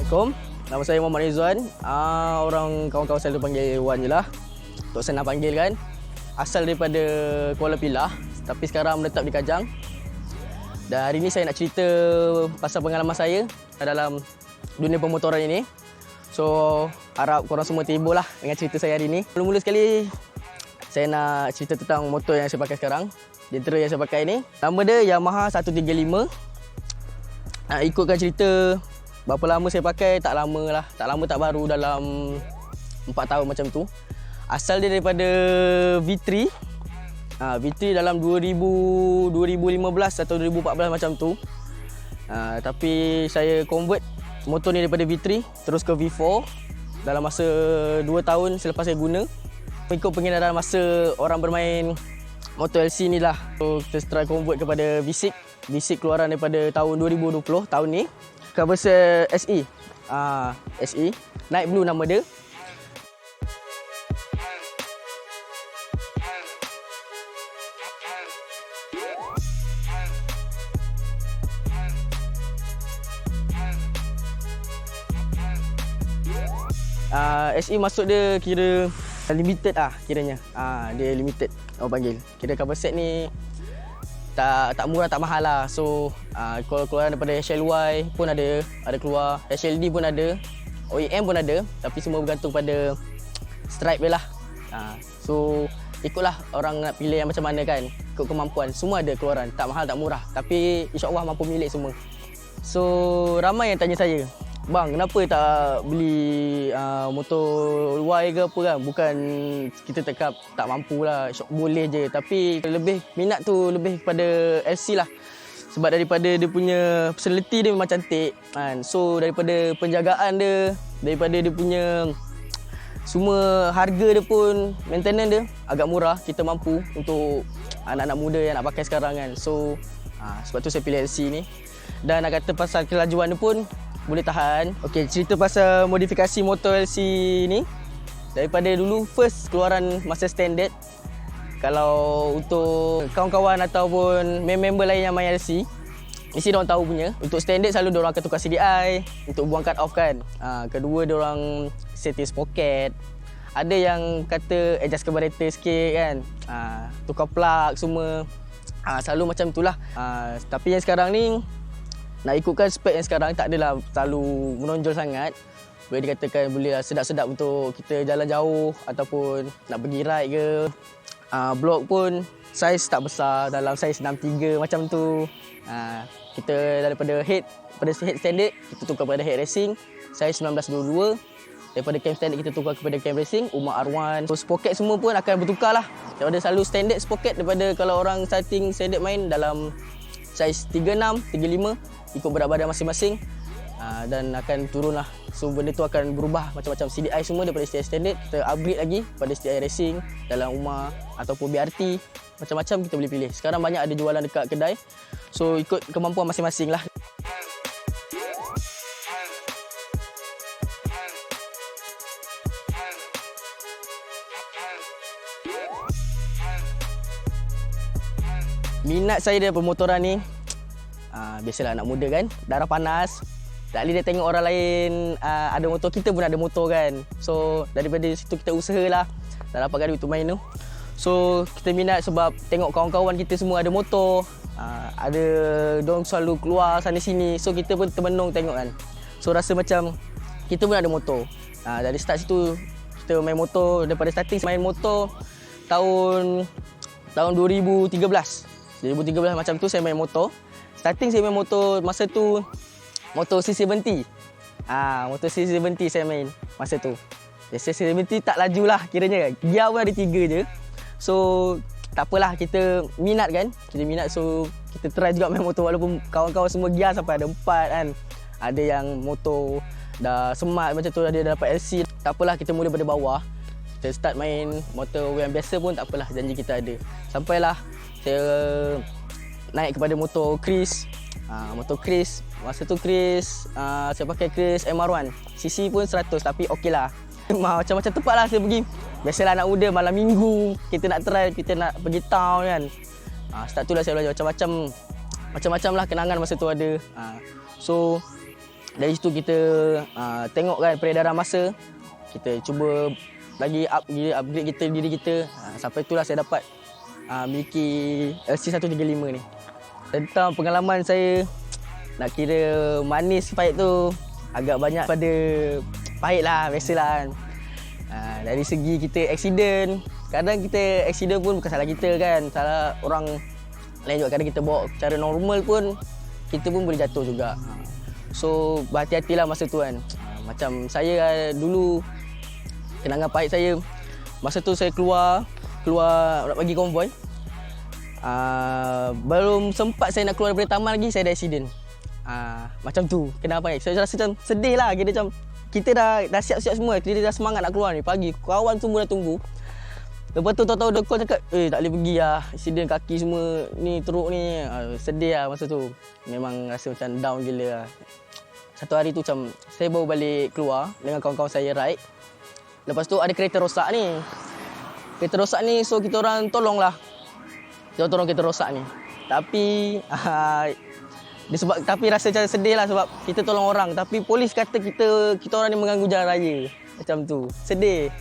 Assalamualaikum. Nama saya Muhammad Rizwan. Orang kawan-kawan saya panggil Wan je lah. Untuk senang panggil kan. Asal daripada Kuala Pilah tapi sekarang menetap di Kajang. Dan hari ni saya nak cerita pasal pengalaman saya dalam dunia pemotoran ini. So, harap korang semua terhibur lah dengan cerita saya hari ni. Mula-mula sekali, saya nak cerita tentang motor yang saya pakai sekarang. Jentera yang saya pakai ni. Nama dia Yamaha 135. Ikutkan cerita berapa lama saya pakai, tak lama lah. Tak lama tak baru, dalam 4 tahun macam tu. Asal dia daripada V3. V3 dalam 2015 atau 2014 macam tu. Tapi saya convert motor ni daripada V3 terus ke V4 dalam masa 2 tahun selepas saya guna. Ikut pengenalan masa orang bermain motor LC ni lah. So, kita try convert kepada V6. V6 keluaran daripada tahun 2020, tahun ni. Versi SE. SE. Night Blue nama dia. SE masuk dia kira limited kiranya. Dia limited orang panggil. Kira cover set ni tak murah, tak mahal lah. So keluaran daripada HLY pun ada keluar, HLD pun ada, OEM pun ada, tapi semua bergantung pada stripe dia lah. So ikutlah orang nak pilih yang macam mana kan, ikut kemampuan. Semua ada keluaran, tak mahal tak murah, tapi insyaAllah mampu milik semua. So ramai yang tanya saya, bang, kenapa tak beli motor Y ke apa kan? Bukan kita tak mampu lah, boleh je. Tapi lebih minat tu lebih kepada LC lah. Sebab daripada dia punya personality dia memang cantik kan. So daripada penjagaan dia, daripada dia punya semua harga dia pun, maintenance dia agak murah. Kita mampu untuk anak-anak muda yang nak pakai sekarang kan. So sebab tu saya pilih LC ni. Dan nak kata pasal kelajuan dia pun boleh tahan. Okey, cerita pasal modifikasi motor LC ni. Daripada dulu first keluaran masa standard. Kalau untuk kawan-kawan ataupun member lain yang main LC, mesti diorang tahu punya. Untuk standard selalu diorang akan tukar CDI untuk buang cut off kan. Kedua diorang setting sprocket. Ada yang kata adjust carburetor sikit kan. Tukar plug semua. Selalu macam itulah. Tapi yang sekarang ni nak ikutkan spek yang sekarang tak adalah terlalu menonjol sangat. Boleh dikatakan boleh sedap-sedap untuk kita jalan jauh ataupun nak pergi ride ke. Blok pun saiz tak besar, dalam saiz 63 macam tu. Kita daripada head standard kita tukar kepada head racing saiz 1922. Daripada cam standard kita tukar kepada cam racing Umar R1. So sprocket semua pun akan bertukar lah. Daripada selalu standard sprocket, daripada kalau orang starting standard main dalam saiz 36, 35 ikut berat badan masing-masing. Dan akan turun lah. So benda tu akan berubah macam-macam. CDI semua daripada STI standard kita upgrade lagi pada STI racing dalam Umar ataupun BRT. Macam-macam kita boleh pilih. Sekarang banyak ada jualan dekat kedai. So ikut kemampuan masing-masing lah. Minat saya dari pemotoran ni, biasalah anak muda kan, darah panas. Tak boleh dia tengok orang lain ada motor, kita pun ada motor kan. So daripada situ kita usahalah, tak dapatkan duit untuk main tu. So kita minat sebab tengok kawan-kawan kita semua ada motor. Ada diorang selalu keluar sana sini. So kita pun termenung tengok kan. So rasa macam kita pun ada motor. Dari start situ kita main motor. Daripada starting main motor tahun 2013 macam tu saya main motor. Starting saya main motor masa tu motor C70. Motor C70 saya main masa tu. C70 tak laju lah kiranya. Gear pun ada 3 je. So tak apalah, kita minat kan. Kita minat, so kita try juga main motor. Walaupun kawan-kawan semua gear sampai ada 4 kan. Ada yang motor dah smart macam tu, dia dah dapat LC. Tak apalah, kita mula pada bawah. Kita start main motor yang biasa pun tak apalah, janji kita ada. Sampailah saya naik kepada motor Chris. Motor Chris, masa tu Chris, saya pakai Chris MR1. CC pun 100 tapi okey lah. Macam-macam tempat lah saya pergi. Biasalah anak muda malam minggu, kita nak try, kita nak pergi town kan. Start tu lah saya belajar macam-macam lah kenangan masa tu ada. So Dari situ kita tengok kan peredaran masa. Kita cuba lagi upgrade kita diri kita. Sampai itulah saya dapat miliki LC135 ni. Tentang pengalaman saya, nak kira manis pahit tu agak banyak pada pahit lah, biasalah kan. Dari segi kita accident, kadang kita accident pun bukan salah kita kan, salah orang lain juga. Kadang kita bawa cara normal pun, kita pun boleh jatuh juga. So berhati-hatilah masa tu kan. Macam saya dulu, kenangan pahit saya, masa tu saya keluar nak pergi konvoi. Belum sempat saya nak keluar daripada taman lagi, saya ada accident. Macam tu, kenapa? Saya rasa macam sedih lah. Kita dah siap-siap semua, kita dah semangat nak keluar ni. Pagi, kawan semua dah tunggu. Lepas tu tahu-tahu dia call cakap, tak boleh pergi lah. Accident kaki semua ni, teruk ni. Sedih lah masa tu. Memang rasa macam down gila lah. Satu hari tu macam, saya baru balik keluar dengan kawan-kawan saya ride. Lepas tu ada kereta rosak ni. Kereta rosak ni, so kita orang tolong lah. Kita tolong kereta rosak ni. Tapi tapi rasa macam sedih lah sebab kita tolong orang. Tapi polis kata kita orang ni mengganggu jalan raya. Macam tu. Sedih.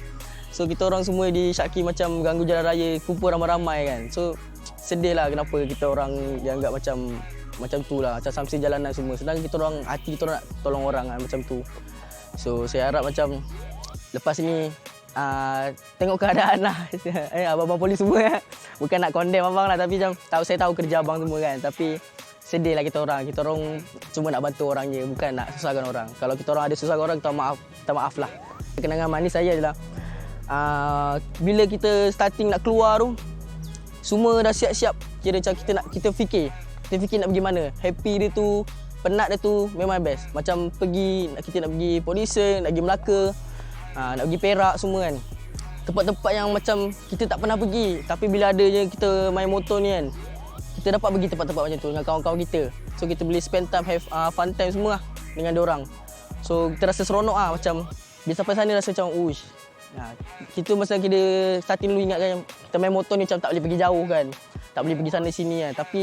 So kita orang semua di Syaki macam ganggu jalan raya, kumpul ramai-ramai kan. So sedih lah kenapa kita orang dianggap macam tu lah. Macam samsi jalanan semua. Sedangkan kita orang, hati kita orang nak tolong orang kan, macam tu. So saya harap macam lepas ni tengok keadaan lah. Abang-abang polis semua. Bukan nak condemn abang lah, tapi macam saya tahu kerja abang semua kan. Tapi sedih lah kita orang cuma nak bantu orang je, bukan nak susahkan orang. Kalau kita orang ada susahkan orang, kita maaf lah. Kenangan manis saya adalah bila kita starting nak keluar tu, semua dah siap-siap. Kira macam kita fikir nak pergi mana. Happy dia tu, penat dia tu memang best. Macam kita nak pergi Polisen, nak pergi Melaka, nak pergi Perak semua kan. Tempat-tempat yang macam kita tak pernah pergi, tapi bila ada je kita main motor ni kan, kita dapat pergi tempat-tempat macam tu dengan kawan-kawan kita. So kita boleh spend time, have fun time semua lah dengan diorang. So kita rasa seronok lah, macam bila sampai sana rasa macam uish. Kita masa kita starting dulu ingat kan, kita main motor ni macam tak boleh pergi jauh kan, tak boleh pergi sana sini kan. Tapi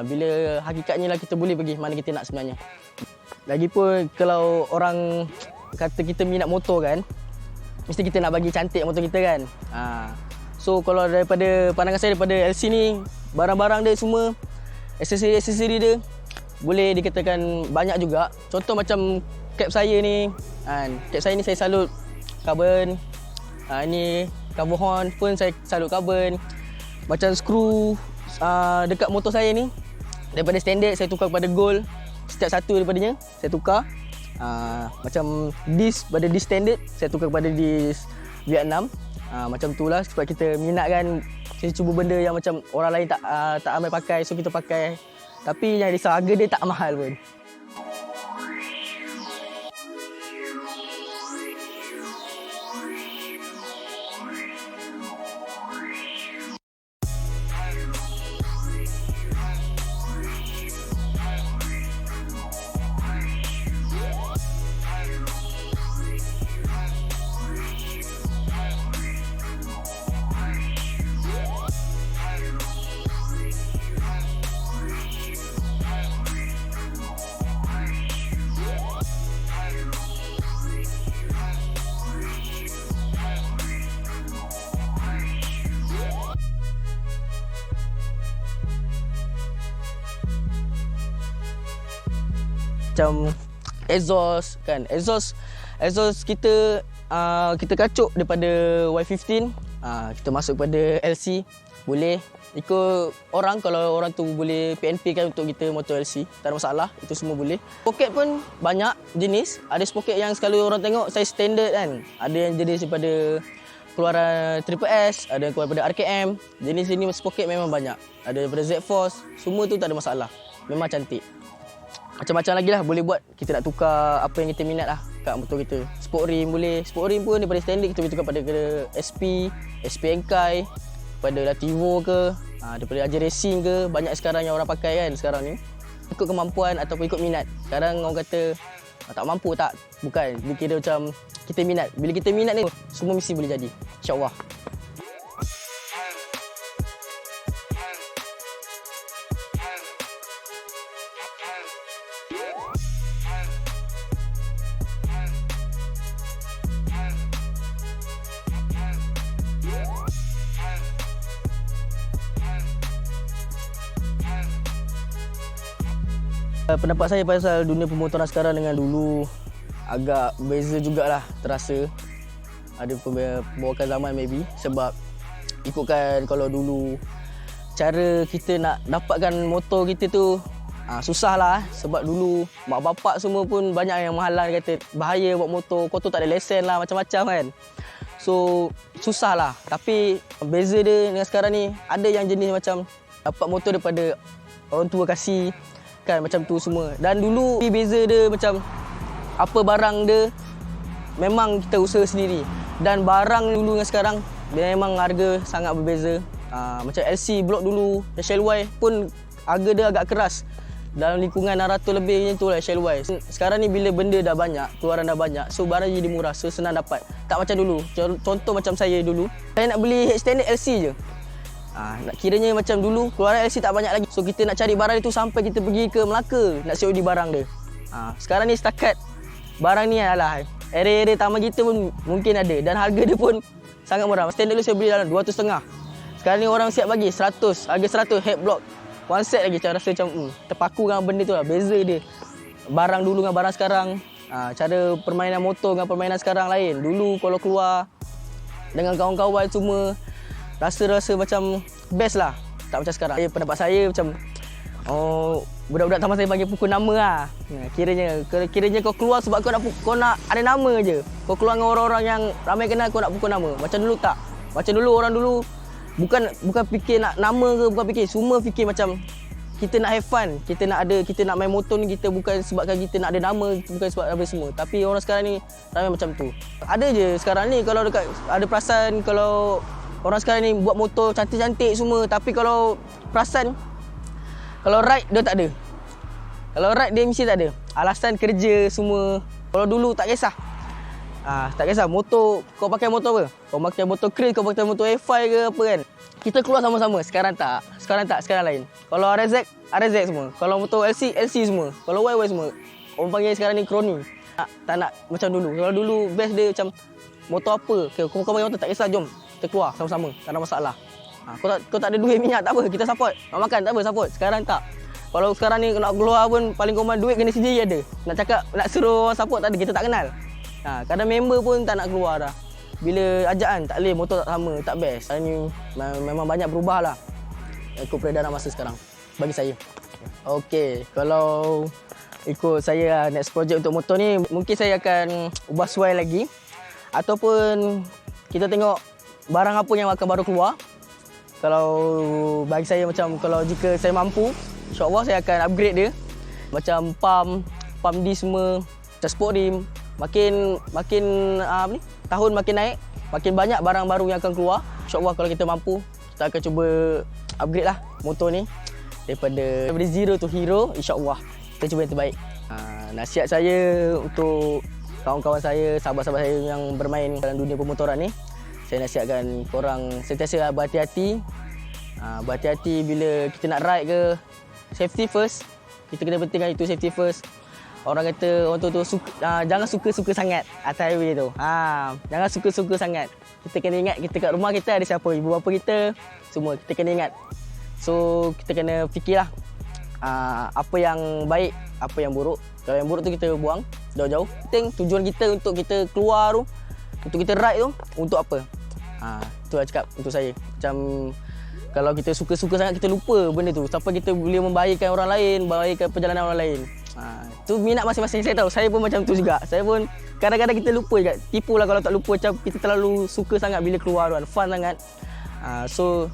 bila hakikatnya lah kita boleh pergi mana kita nak sebenarnya. Lagipun kalau orang kata kita minat motor kan, mesti kita nak bagi cantik motor kita kan. So kalau daripada pandangan saya, daripada LC ni, barang-barang dia semua, aksesori dia boleh dikatakan banyak juga. Contoh macam cap saya ni, cap saya ni saya salut carbon. Ni cover horn pun saya salut carbon. Macam skru dekat motor saya ni, daripada standard saya tukar kepada gold. Setiap satu daripadanya saya tukar. Macam disc, pada disc standard saya tukar kepada disc Vietnam. Macam tu lah, sebab kita minat kan. Kita cuba benda yang macam orang lain tak ramai pakai, so kita pakai. Tapi yang risau, harga dia tak mahal pun. Macam exhaust kan, exhaust kita kacuk daripada Y15, kita masuk pada LC. Boleh ikut orang, kalau orang tu boleh PNP kan untuk kita motor LC, tak ada masalah, itu semua boleh. Sprocket pun banyak jenis. Ada sprocket yang sekali orang tengok saya standard kan, ada yang jenis daripada keluaran Triple S, ada keluar daripada RKM. Jenis-jenis sprocket memang banyak. Ada daripada Z-Force, semua tu tak ada masalah, memang cantik. Macam-macam lagi lah boleh buat. Kita nak tukar apa yang kita minat lah kat motor kita. Sport rim boleh. Sport rim pun daripada standard kita boleh tukar pada SP Enkai, pada Lativo ke, daripada Aja Racing ke. Banyak sekarang yang orang pakai kan sekarang ni. Ikut kemampuan ataupun ikut minat. Sekarang orang kata tak mampu, tak. Bukan. Dia kira macam kita minat. Bila kita minat ni, semua mesti boleh jadi. InsyaAllah. Pendapat saya pasal dunia pemotoran sekarang dengan dulu agak beza jugalah terasa. Ada pembawakan zaman maybe sebab ikutkan kalau dulu cara kita nak dapatkan motor kita tu susah lah sebab dulu mak bapak semua pun banyak yang menghalang kata bahaya bawa motor, kau tu tak ada lesen lah macam-macam kan. So susah lah, tapi beza dia dengan sekarang ni ada yang jenis macam dapat motor daripada orang tua kasih kan macam tu semua. Dan dulu beza dia macam apa barang dia memang kita usaha sendiri. Dan barang dulu dengan sekarang memang harga sangat berbeza. Macam LC blok dulu, SLY pun harga dia agak keras. Dalam lingkungan 600 lebih macam tu lah SLY. Sekarang ni bila benda dah banyak, keluaran dah banyak, so barang jadi murah, so senang dapat. Tak macam dulu. Contoh macam saya dulu, saya nak beli head standard LC je. Nak kiranya macam dulu keluaran LC tak banyak lagi. So kita nak cari barang itu sampai kita pergi ke Melaka nak COD barang dia. Sekarang ni setakat barang ni adalah area-area taman kita pun mungkin ada dan harga dia pun sangat murah. Standard dulu saya beli dalam 200.5. Sekarang ni orang siap bagi 100, harga 100 head block. One set lagi, saya rasa macam terpaku dengan benda tu lah. Beza dia. Barang dulu dengan barang sekarang. Cara permainan motor dengan permainan sekarang lain. Dulu kalau keluar dengan kawan-kawan semua, rasa-rasa macam best lah. Tak macam sekarang. Pendapat saya macam, budak-budak taman saya panggil pukul nama lah. Kiranya kau keluar sebab kau nak ada nama je. Kau keluar dengan orang-orang yang ramai kenal, kau nak pukul nama. Macam dulu tak. Macam dulu orang dulu bukan fikir nak nama ke, bukan fikir, semua fikir macam kita nak have fun, kita nak main motor ni, kita bukan sebabkan kita nak ada nama, bukan sebab apa semua. Tapi orang sekarang ni ramai macam tu. Ada je sekarang ni kalau dekat ada perasan kalau orang sekarang ni buat motor cantik-cantik semua, tapi kalau perasan kalau ride dia tak ada. Kalau ride dia mesti tak ada. Alasan kerja semua. Kalau dulu tak kisah. Tak kisah motor, kau pakai motor apa? Kau pakai motor Chris, kau pakai motor A5 ke apa kan? Kita keluar sama-sama. Sekarang tak. Sekarang lain. Kalau RZ semua. Kalau motor LC semua. Kalau YY semua. Orang panggil sekarang ni kroni. Tak nak macam dulu. Kalau dulu best dia macam motor apa? Okay, kau pakai motor tak kisah, jom. Kita keluar sama-sama. Tak ada masalah. Kau tak ada duit minyak tak apa, kita support. Nak makan tak apa, support. Sekarang tak. Kalau sekarang ni nak keluar pun paling common duit kena sendiri ada. Nak cakap nak suruh orang support tak ada, kita tak kenal. Kadang member pun tak nak keluar dah. Bila ajakan tak boleh, motor tak sama, tak best. Sekarang ni memang banyak berubah lah ikut peredaran masa sekarang bagi saya. Okey, kalau ikut saya next project untuk motor ni, mungkin saya akan ubah suai lagi. Ataupun kita tengok barang apa yang akan baru keluar. Kalau bagi saya macam kalau jika saya mampu, insya-Allah saya akan upgrade dia. Macam pump disc semua, macam sport rim. Makin tahun makin naik, makin banyak barang baru yang akan keluar. InsyaAllah kalau kita mampu, kita akan cuba upgrade lah motor ni daripada zero to hero. InsyaAllah kita cuba yang terbaik. Nasihat saya untuk kawan-kawan saya, sahabat-sahabat saya yang bermain dalam dunia pemotoran ni, saya nasihatkan korang sentiasa berhati-hati. Berhati-hati bila kita nak ride ke, safety first. Kita kena pentingkan itu, safety first. Orang kata orang tu jangan suka-suka sangat atas highway tu. Jangan suka-suka sangat. Kita kena ingat kita kat rumah kita ada siapa, ibu bapa kita, semua kita kena ingat. So kita kena fikirlah apa yang baik, apa yang buruk. Kalau yang buruk tu kita buang jauh-jauh. Penting tujuan kita untuk kita keluar tu, untuk kita ride tu untuk apa? Itu lah cakap untuk saya. Macam kalau kita suka-suka sangat kita lupa benda tu sampai kita boleh membahayakan orang lain, membahayakan perjalanan orang lain. Tu minat masing-masing, saya tahu. Saya pun macam tu juga. Saya pun kadang-kadang kita lupa juga. Tipulah kalau tak lupa, macam kita terlalu suka sangat bila keluar tu, fun sangat. So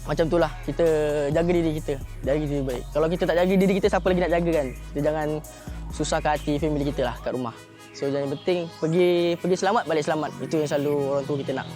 macam itulah, kita jaga diri kita. Jaga diri baik. Kalau kita tak jaga diri kita, siapa lagi nak jaga kan? Kita jangan susahkan hati family kita lah kat rumah. So yang penting pergi selamat, balik selamat. Itu yang selalu orang tua kita nak.